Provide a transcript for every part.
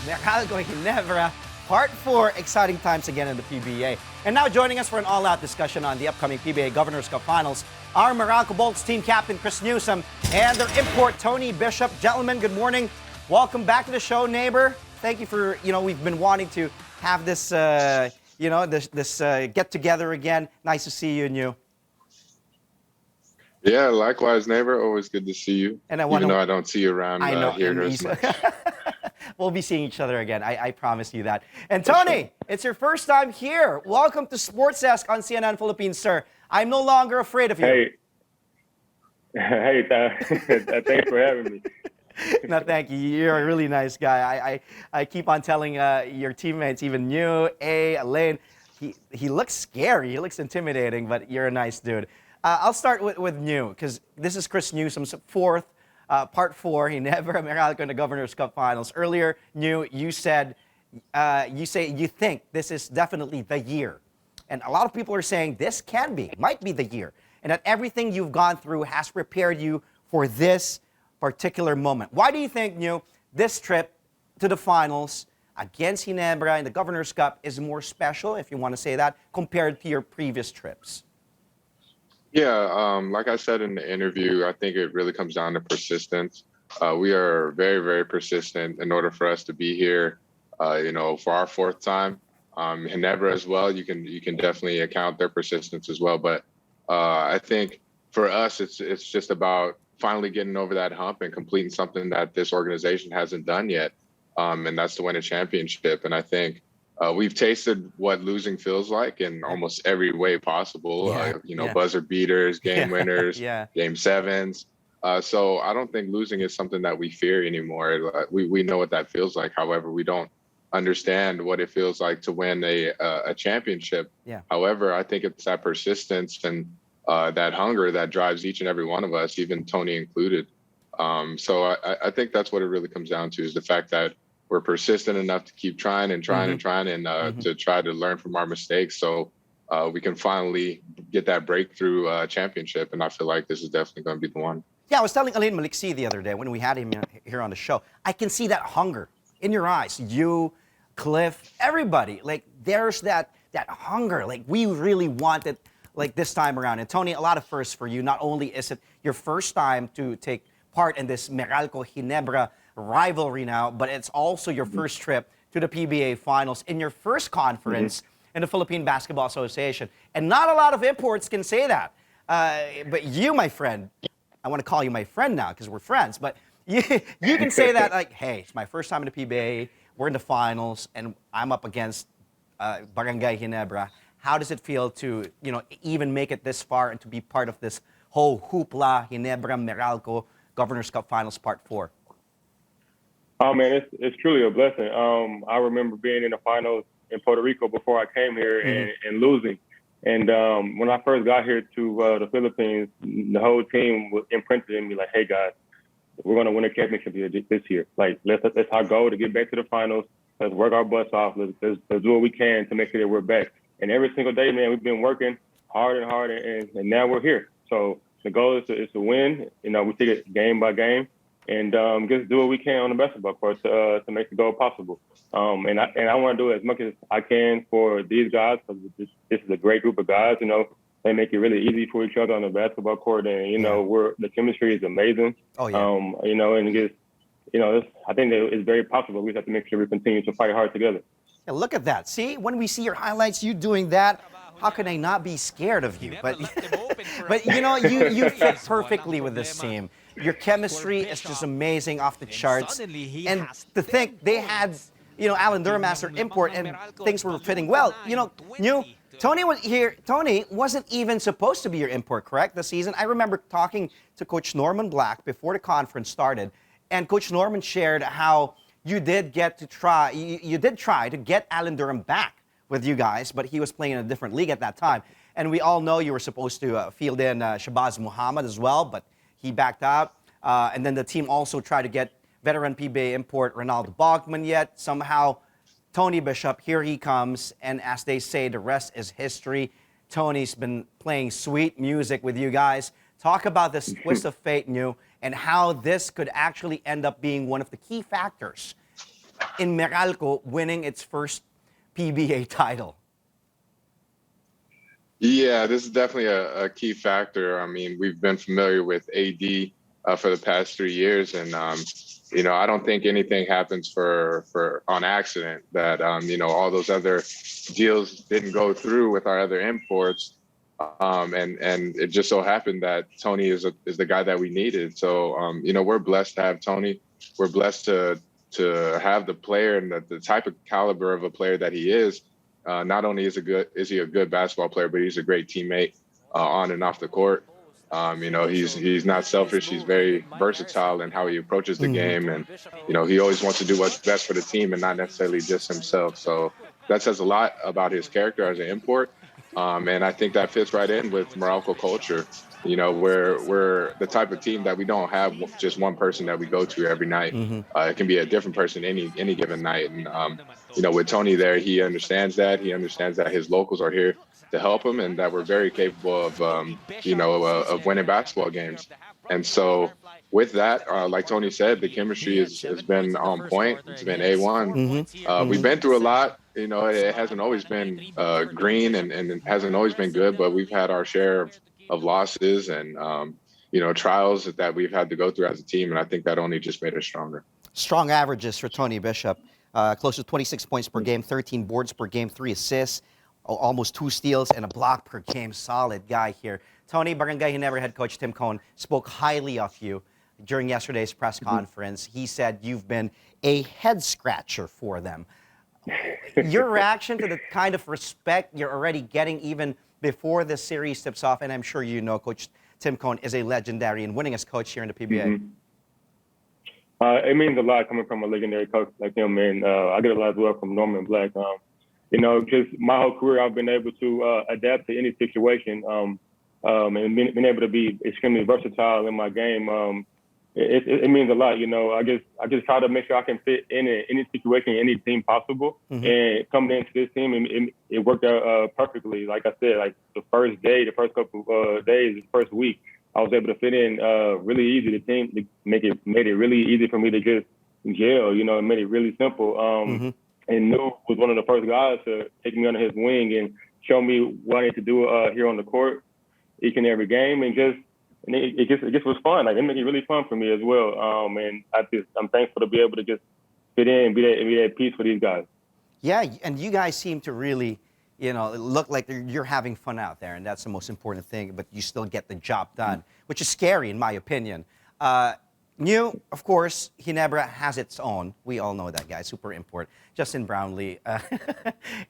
Meralco, Ginebra, Part 4, exciting times again in the PBA. And now joining us for an all-out discussion on the upcoming PBA Governors Cup Finals, our Meralco Bolts team captain, Cris Newsome, and their import, Tony Bishop. Gentlemen, good morning. Welcome back to the show, neighbor. Thank you for, we've been wanting to have this, this get-together again. Nice to see you, New. Yeah, likewise, neighbor. Always good to see you. And even though I don't see you around here as much. We'll be seeing each other again. I promise you that. And Tony, it's your first time here. Welcome to Sports Desk on CNN Philippines, sir. I'm no longer afraid of you. Hey, thanks for having me. No, thank you. You're a really nice guy. I keep on telling your teammates, even you, Elaine, he looks scary. He looks intimidating, but you're a nice dude. I'll start with New, because this is Cris Newsome's fourth, Part 4. He never Meralco in the Governors Cup Finals. Earlier, New, you said you think this is definitely the year. And a lot of people are saying this might be the year. And that everything you've gone through has prepared you for this particular moment. Why do you think, New, this trip to the finals against Ginebra in the Governors Cup is more special, if you want to say that, compared to your previous trips? Yeah, like I said in the interview, I think it really comes down to persistence. We are very, very persistent in order for us to be here, for our fourth time. Ginebra as well, you can definitely account their persistence as well. But I think for us, it's just about finally getting over that hump and completing something that this organization hasn't done yet, and that's to win a championship. And I think we've tasted what losing feels like in almost every way possible. Buzzer beaters, game winners, game sevens. So I don't think losing is something that we fear anymore. We know what that feels like. However, we don't understand what it feels like to win a championship. Yeah. However, I think it's that persistence and that hunger that drives each and every one of us, even Tony included. So I think that's what it really comes down to, is the fact that we're persistent enough to keep trying and trying to try to learn from our mistakes, so we can finally get that breakthrough championship. And I feel like this is definitely going to be the one. Yeah, I was telling Alain Maliksi the other day when we had him here on the show, I can see that hunger in your eyes. You, Cliff, everybody. Like, there's that hunger. Like, we really want it like this time around. And Tony, a lot of firsts for you. Not only is it your first time to take part in this Meralco-Ginebra rivalry now, but it's also your first trip to the PBA Finals in your first conference in the Philippine Basketball Association. And not a lot of imports can say that. But you, my friend, I want to call you my friend now because we're friends, but you can say that like, hey, it's my first time in the PBA, we're in the finals, and I'm up against Barangay Ginebra. How does it feel to, even make it this far and to be part of this whole hoopla, Ginebra, Meralco, Governors Cup Finals Part 4? Oh, man, it's truly a blessing. I remember being in the finals in Puerto Rico before I came here and losing. And when I first got here to the Philippines, the whole team was imprinted in me like, hey, guys, we're going to win a championship this year. Like, that's our goal, to get back to the finals. Let's work our butts off. Let's do what we can to make sure that we're back. And every single day, man, we've been working hard and hard, and now we're here. So the goal is to win. We take it game by game, and just do what we can on the basketball court to make the goal possible. And I want to do as much as I can for these guys, because this is a great group of guys. They make it really easy for each other on the basketball court, and the chemistry is amazing. Oh yeah. And it gets, I think that it's very possible. We just have to make sure we continue to fight hard together. Yeah, look at that. See, when we see your highlights, you doing that, how can I not be scared of you? But you fit perfectly with this team. Your chemistry is just amazing, off the charts. And to think they had, Alan Durham as their import, and things were fitting well. Tony was here. Tony wasn't even supposed to be your import, correct, this season? I remember talking to Coach Norman Black before the conference started, and Coach Norman shared how you did try to get Alan Durham back with you guys, but he was playing in a different league at that time. And we all know you were supposed to field in Shabazz Muhammad as well, but he backed out. And then the team also tried to get veteran PBA import Ronaldo Bogman, yet somehow Tony Bishop, here he comes, and as they say, the rest is history. Tony's been playing sweet music with you guys. Talk about this twist of fate, New, and how this could actually end up being one of the key factors in Meralco winning its first PBA title? Yeah, this is definitely a key factor. I mean, we've been familiar with AD for the past 3 years, and I don't think anything happens for on accident. That all those other deals didn't go through with our other imports, and it just so happened that Tony is the guy that we needed. So we're blessed to have Tony. We're blessed to have the player and the type of caliber of a player that he is. Not only is he a good basketball player, but he's a great teammate on and off the court. He's not selfish. He's very versatile in how he approaches the game, and he always wants to do what's best for the team and not necessarily just himself. So that says a lot about his character as an import, and I think that fits right in with Meralco culture. We're the type of team that we don't have just one person that we go to every night. It can be a different person any given night, and with Tony there, he understands that. He understands that his locals are here to help him, and that we're very capable of winning basketball games. And so, with that, like Tony said, the chemistry has been on point. It's been A1. We've been through a lot. It hasn't always been green, and it hasn't always been good, but we've had our share of losses and trials that we've had to go through as a team, and I think that only just made us stronger. Strong averages for Tony Bishop. Close to 26 points per game, 13 boards per game, 3 assists, almost 2 steals, and a block per game. Solid guy here. Tony, Barangay Ginebra head coach Tim Cone spoke highly of you during yesterday's press conference. He said you've been a head scratcher for them. Your reaction to the kind of respect you're already getting even before the series tips off, and I'm sure Coach Tim Cone is a legendary and winningest coach here in the PBA. It means a lot coming from a legendary coach like him, and I get a lot as well from Norman Black. Just my whole career, I've been able to adapt to any situation, and been able to be extremely versatile in my game. It means a lot. I just try to make sure I can fit in any situation, any team possible. And coming into this team, it worked out perfectly. Like I said, like the first couple days, the first week, I was able to fit in really easy. The team made it really easy for me to just gel. It made it really simple. And New was one of the first guys to take me under his wing and show me what I need to do here on the court each and every game, and it just was fun. Like, it made it really fun for me as well. And I'm thankful to be able to just fit in, be that piece for these guys. Yeah, and you guys seem to really, look like you're having fun out there, and that's the most important thing. But you still get the job done, which is scary in my opinion. New, of course, Ginebra has its own. We all know that guy, super import. Justin Brownlee,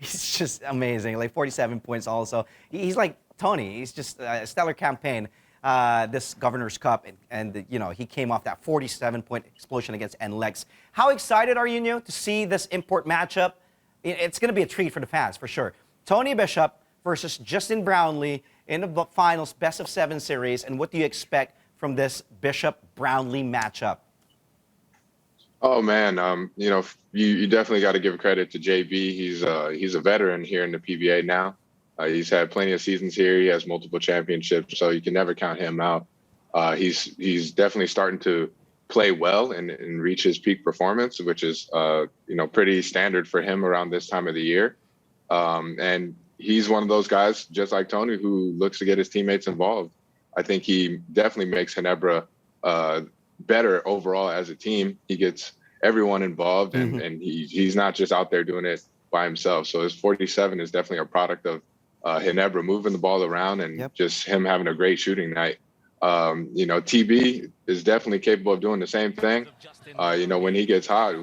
he's just amazing. Like 47 points also. He's like Tony. He's just a stellar campaign. This Governors Cup, and he came off that 47-point explosion against NLEX. How excited are you, New, to see this import matchup? It's going to be a treat for the fans, for sure. Tony Bishop versus Justin Brownlee in the finals, best-of-7 series, and what do you expect from this Bishop-Brownlee matchup? Oh man, you definitely got to give credit to JB. He's a veteran here in the PBA now. He's had plenty of seasons here. He has multiple championships, so you can never count him out. He's definitely starting to play well and reach his peak performance, which is pretty standard for him around this time of the year. And he's one of those guys, just like Tony, who looks to get his teammates involved. I think he definitely makes Ginebra better overall as a team. He gets everyone involved, and he's not just out there doing it by himself. So his 47 is definitely a product of Ginebra moving the ball around and just him having a great shooting night. TB is definitely capable of doing the same thing. When he gets hot,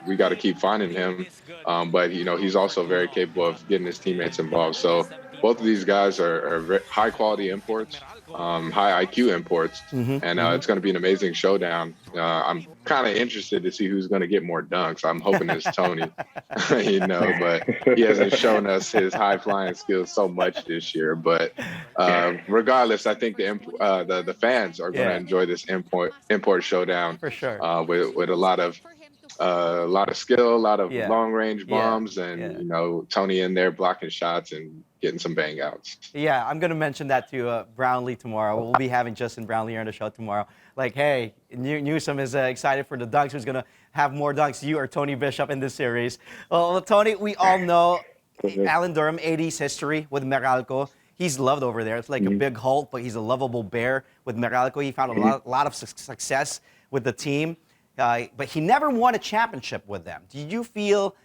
we got to keep finding him. But he's also very capable of getting his teammates involved. So both of these guys are high quality imports, high IQ imports, and it's going to be an amazing showdown. I'm kind of interested to see who's going to get more dunks. I'm hoping it's Tony, but he hasn't shown us his high flying skills so much this year. But regardless, I think the fans are going to enjoy this import showdown for sure. With a lot of skill, a lot of long range bombs, and Tony in there blocking shots and getting some bang outs. Yeah, I'm gonna mention that to Brownlee tomorrow. We'll be having Justin Brownlee here on the show tomorrow. Like, hey, Newsome is excited for the dunks. Who's gonna have more dunks, you or Tony Bishop in this series. Well, Tony, we all know Alan Durham, 80s history with Meralco. He's loved over there. It's like a big Hulk, but he's a lovable bear with Meralco. He found a lot of success with the team, but he never won a championship with them. Do you feel,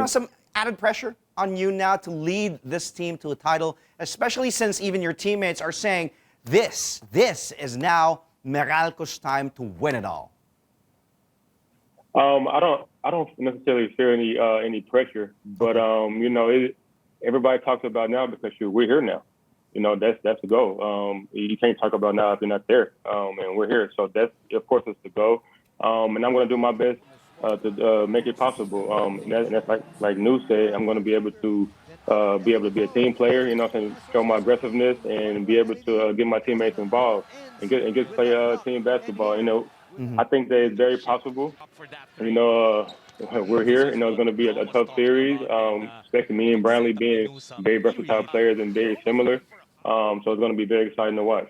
some added pressure on you now to lead this team to a title, especially since even your teammates are saying this is now Meralco's time to win it all? I don't necessarily feel any pressure, but everybody talks about now because we're here now. That's the goal. You can't talk about now if you're not there, and we're here. So that's, of course, it's the goal. And I'm going to do my best to make it possible. And that's like New said, I'm going to be able to be a team player, and show my aggressiveness and be able to get my teammates involved and get to play team basketball. I think that it's very possible. We're here. It's going to be a tough series, especially me and Brownlee being very versatile players and very similar. So it's going to be very exciting to watch.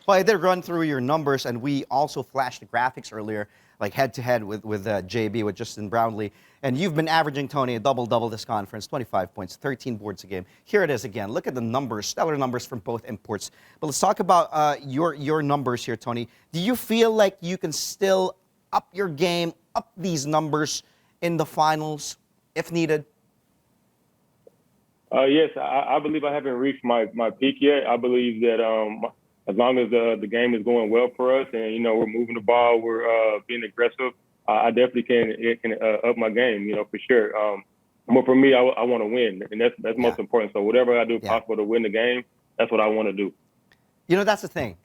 Well, I did run through your numbers, and we also flashed the graphics earlier, like head-to-head with JB, with Justin Brownlee. And you've been averaging, Tony, a double-double this conference, 25 points, 13 boards a game. Here it is again. Look at the numbers, stellar numbers from both imports. But let's talk about your numbers here, Tony. Do you feel like you can still up your game, up these numbers in the finals, if needed? Yes, I believe I haven't reached my peak yet. I believe that as long as the game is going well for us and, we're moving the ball, we're being aggressive, I definitely can up my game, for sure. But for me, I want to win, and that's most important. So whatever I do possible to win the game, that's what I want to do. That's the thing.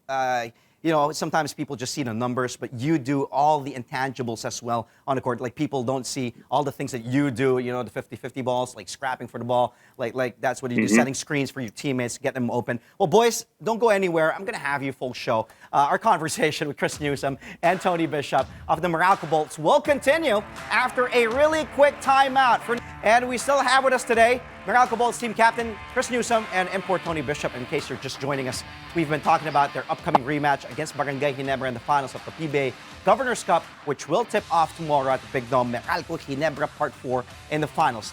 Sometimes people just see the numbers, but you do all the intangibles as well on the court. Like, people don't see all the things that you do, the 50-50 balls, like scrapping for the ball. Like that's what you do, setting screens for your teammates to get them open. Well, boys, don't go anywhere. I'm going to have you full show. Our conversation with Cris Newsome and Tony Bishop of the Meralco Bolts will continue after a really quick timeout. And we still have with us today Meralco Bolts team captain Cris Newsome and import Tony Bishop. In case you're just joining us, we've been talking about their upcoming rematch against Barangay Ginebra in the finals of the PBA Governors Cup, which will tip off tomorrow at the Big Dome. Meralco Ginebra Part 4 in the finals.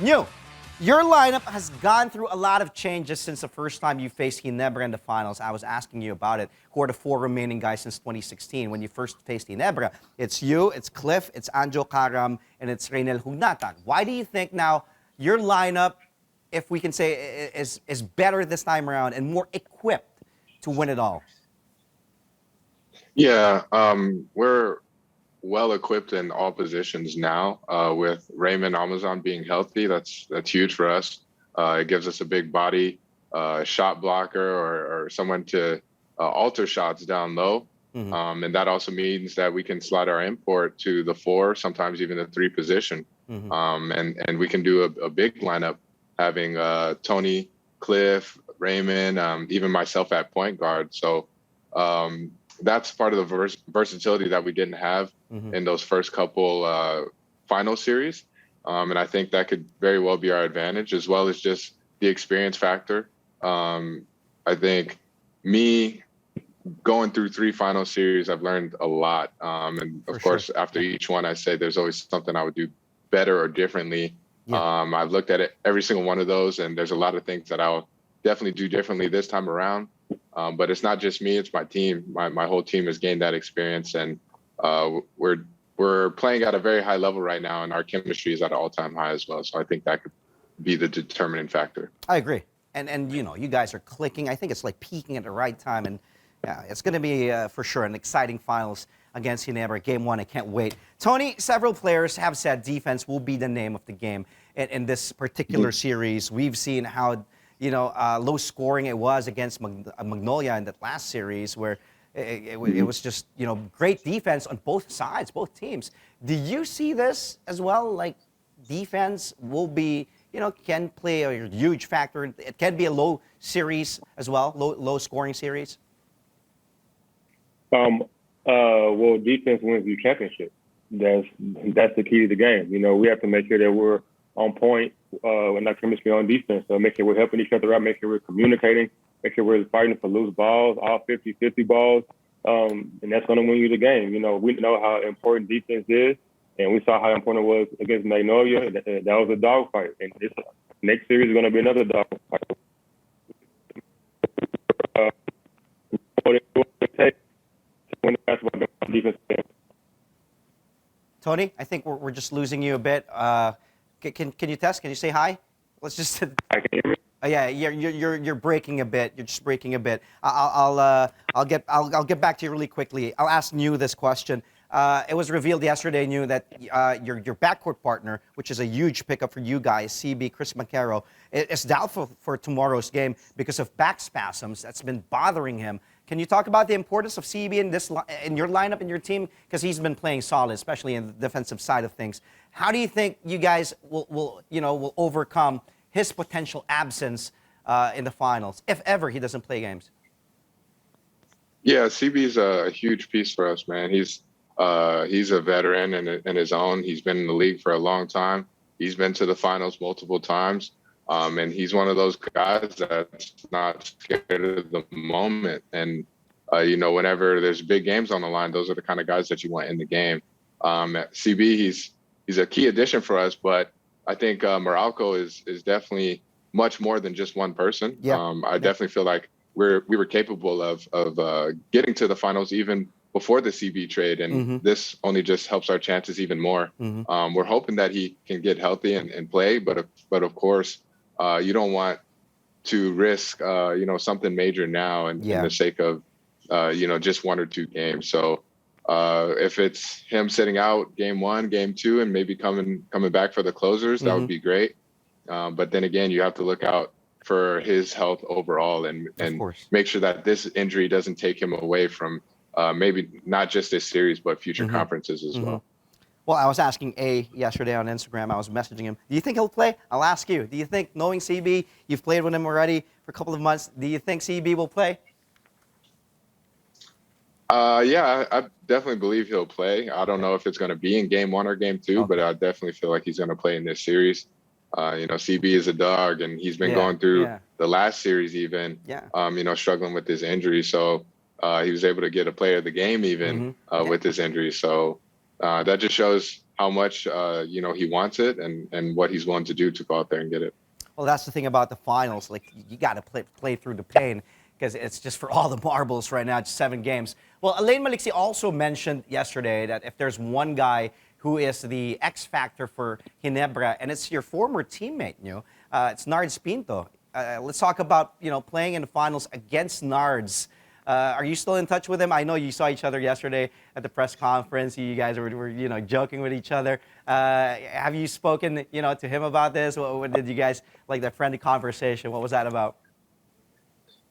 Your lineup has gone through a lot of changes since the first time you faced Ginebra in the finals. I was asking you about it. Who are the 4 remaining guys since 2016 when you first faced Ginebra? It's you, it's Cliff, it's Anjo Karam, and it's Reynel Hugnatan. Why do you think now your lineup, if we can say, is better this time around and more equipped to win it all? Yeah, we're well equipped in all positions now. With Raymond Amazon being healthy, that's huge for us. It gives us a big body, shot blocker, or someone to alter shots down low. And that also means that we can slide our import to the 4, sometimes even the 3 position. And we can do a big lineup, having Tony, Cliff, Raymond, even myself at point guard. So that's part of the versatility that we didn't have in those first couple final series. And I think that could very well be our advantage, as well as just the experience factor. I think me going through 3 final series, I've learned a lot. And of course, after each one, I say there's always something I would do better or differently. I've looked at it, every single one of those, and there's a lot of things that I'll definitely do differently this time around. But it's not just me, it's my team. My whole team has gained that experience, and we're playing at a very high level right now, and our chemistry is at an all-time high as well. So I think that could be the determining factor. I agree. And you guys are clicking. I think it's like peaking at the right time, and it's going to be for sure an exciting finals against Ginebra. Game 1, I can't wait. Tony, several players have said defense will be the name of the game in this particular series. We've seen how low scoring it was against Magnolia in that last series, where it was just great defense on both sides, both teams. Do you see this as well? Like, defense will be can play a huge factor. It can be a low series as well, low scoring series. Well, defense wins the championship. That's the key to the game. We have to make sure that we're on point and our chemistry on defense. So make sure we're helping each other out, make sure we're communicating, make sure we're fighting for loose balls, all 50-50 balls, and that's going to win you the game. We know how important defense is, and we saw how important it was against Magnolia. That was a dogfight, and this next series is going to be another dogfight. Tony, I think we're just losing you a bit. Can you test? Can you say hi? Let's just. I can hear me. Yeah, you're breaking a bit. You're just breaking a bit. I'll get back to you really quickly. I'll ask New this question. It was revealed yesterday, New, that your backcourt partner, which is a huge pickup for you guys, CB Cris Maquero, is doubtful for tomorrow's game because of back spasms that's been bothering him. Can you talk about the importance of CB in your lineup in your team, because he's been playing solid, especially in the defensive side of things? How do you think you guys will overcome his potential absence in the finals, if ever he doesn't play games? Yeah, CB's a huge piece for us, man. He's a veteran in his own. He's been in the league for a long time. He's been to the finals multiple times. And he's one of those guys that's not scared of the moment. And, whenever there's big games on the line, those are the kind of guys that you want in the game. CB, he's a key addition for us, but I think Meralco is definitely much more than just one person. Yeah. I definitely feel like we were capable of getting to the finals even before the CB trade, and this only just helps our chances even more. We're hoping that he can get healthy and play, but of course, you don't want to risk something major now in the sake of just one or two games. So if it's him sitting out game 1, game 2, and maybe coming back for the closers, that would be great. But then again, you have to look out for his health overall and make sure that this injury doesn't take him away from maybe not just this series, but future conferences as well. Well, I was asking A yesterday on Instagram. I was messaging him. Do you think he'll play? I'll ask you. Do you think, knowing CB, you've played with him already for a couple of months, do you think CB will play? Yeah, I definitely believe he'll play. I don't know if it's going to be in game 1 or game 2, but I definitely feel like he's going to play in this series. CB is a dog, and he's been going through the last series even, struggling with his injury. So he was able to get a player of the game even with his injury. So that just shows how much, he wants it and what he's willing to do to go out there and get it. Well, that's the thing about the finals. Like, you got to play through the pain, because it's just for all the marbles right now. It's 7 games. Well, Alain Maliksi also mentioned yesterday that if there's one guy who is the X factor for Ginebra, and it's your former teammate, it's Nards Pinto. Let's talk about, playing in the finals against Nards. Are you still in touch with him? I know you saw each other yesterday at the press conference. You guys were joking with each other. Have you spoken, to him about this? What did you guys, like, that friendly conversation? What was that about?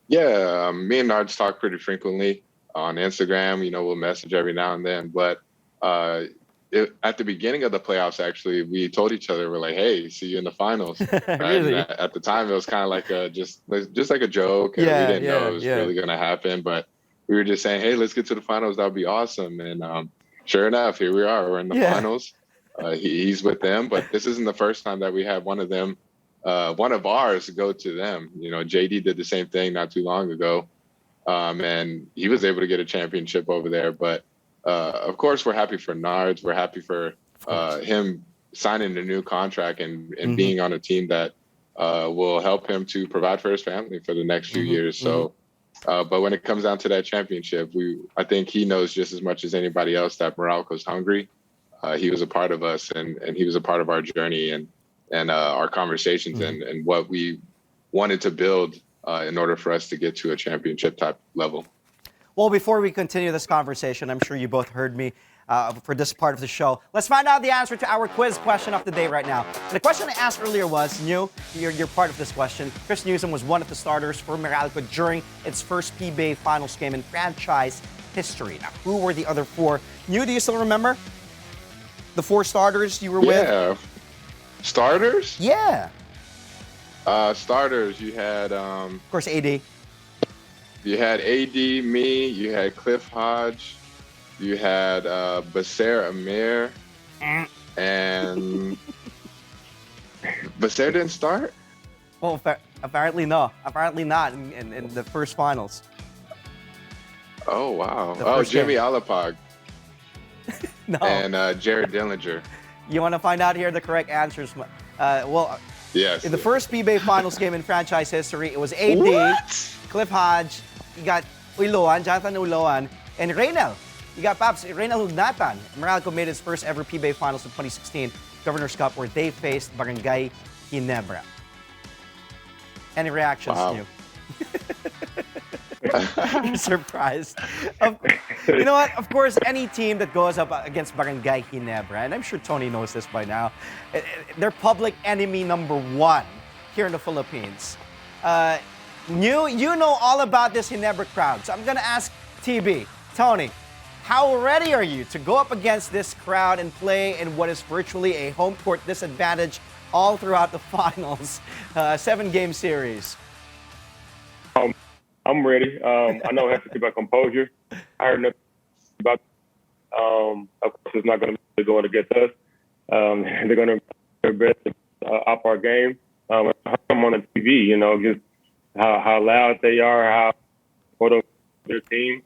Yeah, me and Nards talk pretty frequently on Instagram. We'll message every now and then. But at the beginning of the playoffs, actually, we told each other, we're like, "Hey, see you in the finals." Really? At the time, it was kind of like just like a joke. And we didn't know it was really going to happen. But we were just saying, "Hey, let's get to the finals. That would be awesome." And sure enough, here we are. We're in the finals. He's with them. But this isn't the first time that we had one of ours go to them. JD did the same thing not too long ago. And he was able to get a championship over there. But of course, we're happy for Nards. We're happy for him signing a new contract and being on a team that will help him to provide for his family for the next few years. So, but when it comes down to that championship, I think he knows just as much as anybody else that Meralco's hungry. He was a part of us, and he was a part of our journey and our conversations and what we wanted to build in order for us to get to a championship type level. Well, before we continue this conversation, I'm sure you both heard me for this part of the show. Let's find out the answer to our quiz question of the day right now. The question I asked earlier was, you're part of this question. Chris Newsome was one of the starters for Meralco during its first PBA finals game in franchise history. Now, who were the other 4? Do you still remember the 4 starters you were with? Yeah. Starters? Yeah. Starters, you had... of course, AD. You had AD, me, you had Cliff Hodge, you had Basir Amir, and Basir didn't start? Well, apparently no. Apparently not in the first finals. Oh, wow. Oh, Jimmy Alapag. and Jared Dillinger. You want to find out here the correct answers? Yes. In the first PBA Finals game in franchise history, it was AD, What? Cliff Hodge, you got Uloan, Jonathan Uloan, and Reynel. You got Paps, Reynel Hugnatan. Meralco made its first ever PBA Finals in 2016 Governors Cup where they faced Barangay Ginebra. Any reactions, Wow. New? You're surprised. You know what? Of course, any team that goes up against Barangay Ginebra, and I'm sure Tony knows this by now, they're public enemy number one here in the Philippines. You know all about this Ginebra crowd, so I'm going to ask TB, Tony, how ready are you to go up against this crowd and play in what is virtually a home court disadvantage all throughout the finals, 7-game series? I'm ready. I know I have to keep my composure. I heard nothing about. Of course, it's not going to be going against us. They're going to do their best to up our game. I heard them on the TV, you know, just how loud they are, how for their team,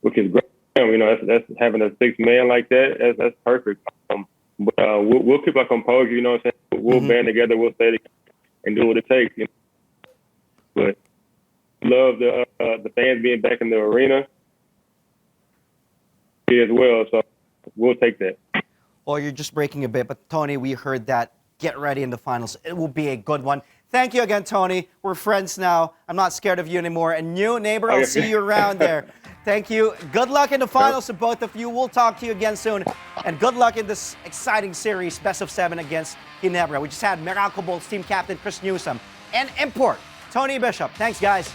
which is great. You know, that's having a 6-man like that. That's perfect. But we'll keep our composure. You know what I'm saying? We'll band together. We'll stay together and do what it takes. You know? But love the fans being back in the arena as well. So we'll take that. Well, you're just breaking a bit, but Tony, we heard that. Get ready in the finals. It will be a good one. Thank you again, Tony. We're friends now. I'm not scared of you anymore. And new neighbor, I'll see you around there. Thank you. Good luck in the finals to both of you. We'll talk to you again soon. And good luck in this exciting series, best of 7 against Ginebra. We just had Meralco Bolts team captain Cris Newsome and import Tony Bishop. Thanks, guys.